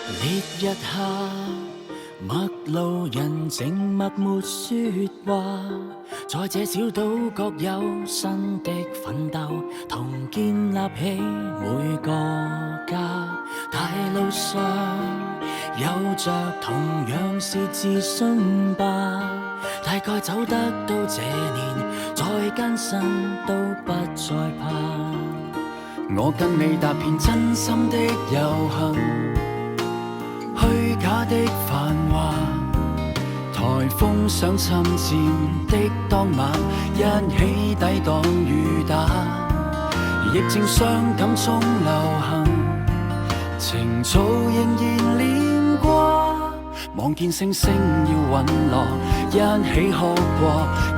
烈日下，陌路人靜默沒說話，在這小島各有新的奮鬥，同建立起每個家。大路上有着同樣是自信吧，大概走得到這年，再艱辛都不再怕。我跟你踏遍真心的遊行，虛假的繁華，颱風想侵佔的當晚，一起抵擋雨打。疫症傷感中流行，情操仍然連掛。望見星星要隕落，一起哭過，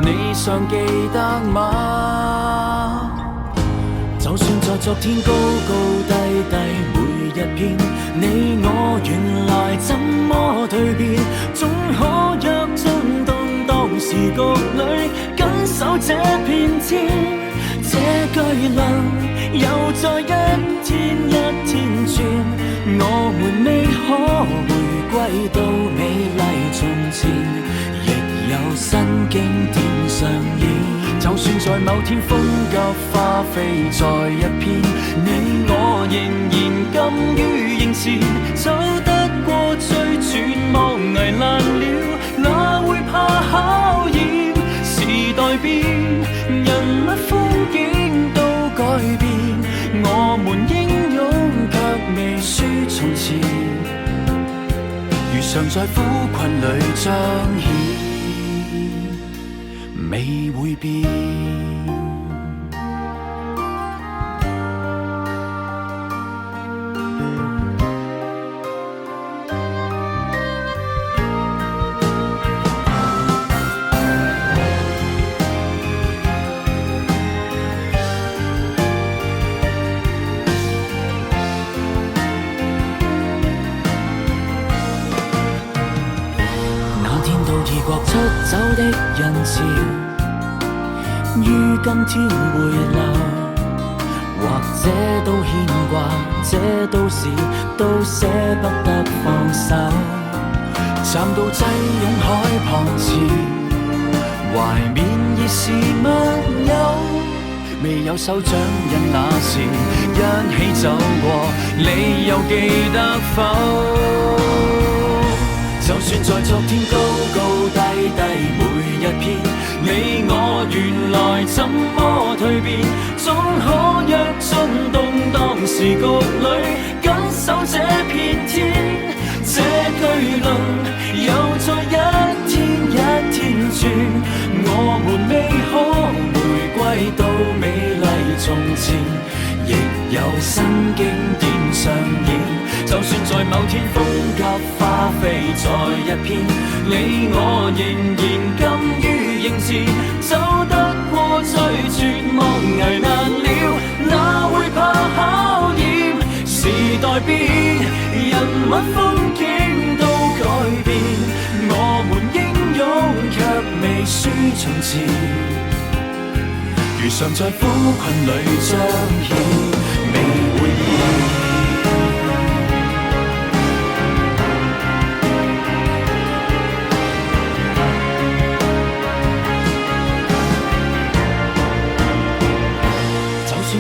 你尚記得嗎？就算在昨天高高低低每一篇，你我原來怎麼蛻變，總可躍進動盪時局裏緊守這片天。這巨輪又再一天一天轉，我們未可回歸到美麗從前，亦有新經典上演。就算在某天風急花飛在一片，你我仍然甘於迎前，走得過最絕望危難了，哪會怕考驗？時代變，人物風景都改變，我們英勇卻未輸從前，如常在苦困裏彰顯，未會變。出走的人潮，於今天回流，或者都牽掛，這都是都捨不得放手。站到擠擁海旁前，懷緬已是密友，未有手掌印那時一起走過，你又記得否？就算在昨天高高低低每一篇，你我原來怎麼蛻變，總可躍進動盪時局裏緊守這片天。這巨輪又再一天一天轉，我們未可回歸到美麗從前，亦有新經典上演。就算在某天風急花飛在一片，你我仍然甘於迎前，走得過最絕望危難了，哪會怕考驗？時代變，人物風景都改變，我們英勇卻未輸從前，如常在苦困裏彰顯，未會變。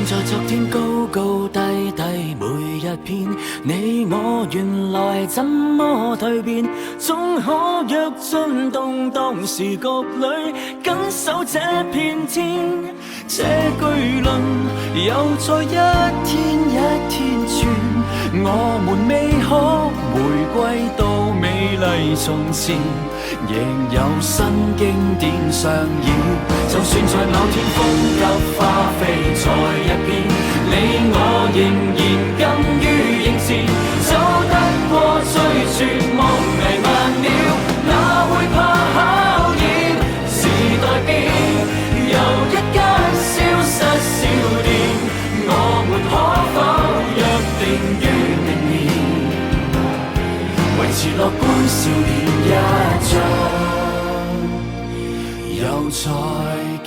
在昨天高高低低每一篇，你我原來怎麼蛻變，總可躍進動盪時局裏緊守這片天。這巨輪又再一天一天轉，我們未可回歸到美麗從前，仍有新經典上演。就算在某天風急花飛在一片，你我仍然甘於迎前，走得過最絕望危難了，哪會怕考驗？時代變，由一間消失少年，我們可否約定於明年，維持樂觀少年一仗，又再見。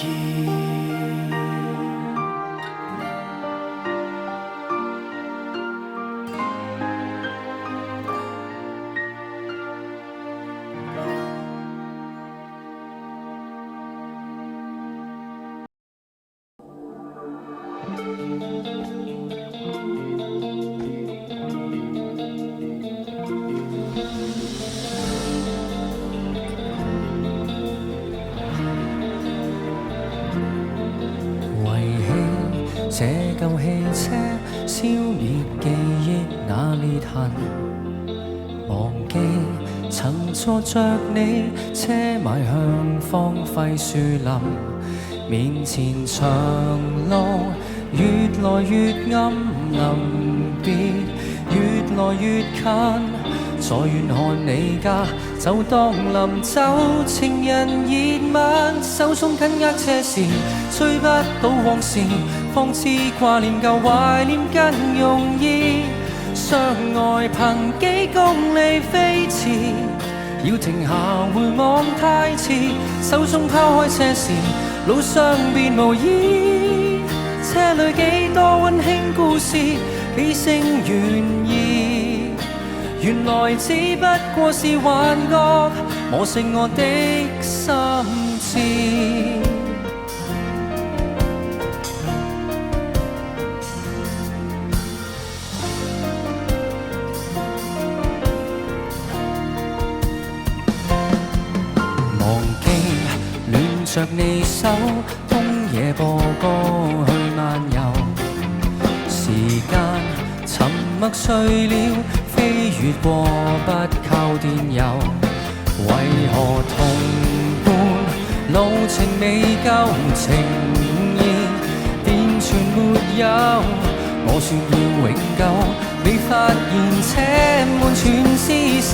這舊汽車消滅記憶那裂痕，忘記曾坐着你，車邁向荒廢樹林，面前長路越來越暗，臨別越來越近。在遠看你家，就當臨走，情人熱吻，手中緊握車匙，追不到往事，方知掛念舊懷念更容易。相愛憑幾公里飛馳，要停下回望太遲，手中拋開車匙，路上別無依。車裏幾多溫馨故事，幾聲懸疑，原來只不過是幻覺，磨蝕我的心智。忘記戀着你手，冬夜播歌去漫遊，時間沉默睡了，飛越過不靠電郵，為何同伴路程未夠，情意便全沒有？我說要永久，未發現車門全是鏽，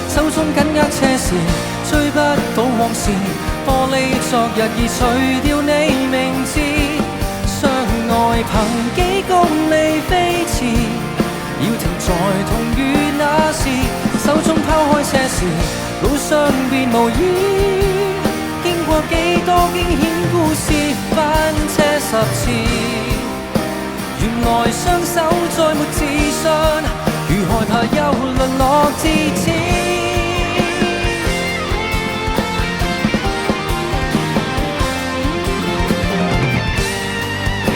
手中緊握車匙，追不到往事，玻璃昨日已除掉你名字，相愛憑幾公里飛馳，要停在同月那時，手中拋開車匙，路上別無依。經過幾多驚險故事，翻車10次，原來雙手再沒自信，如害怕又淪落至此。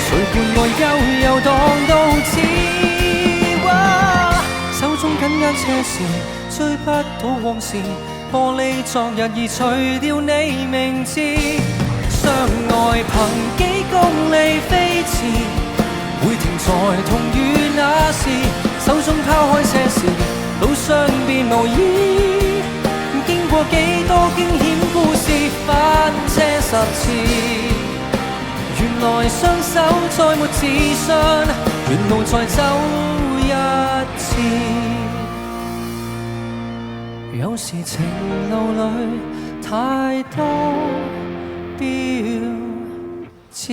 誰伴我悠悠蕩到此？手中緊握車匙，追不到往事，玻璃昨日已除掉你名字。相愛憑幾公里飛馳，會停在同月那時，手中拋開車匙，路上別無依。經過幾多驚險故事，翻車10次，原來雙手再沒自信，沿路再走一次。有時情路裏太多標誌。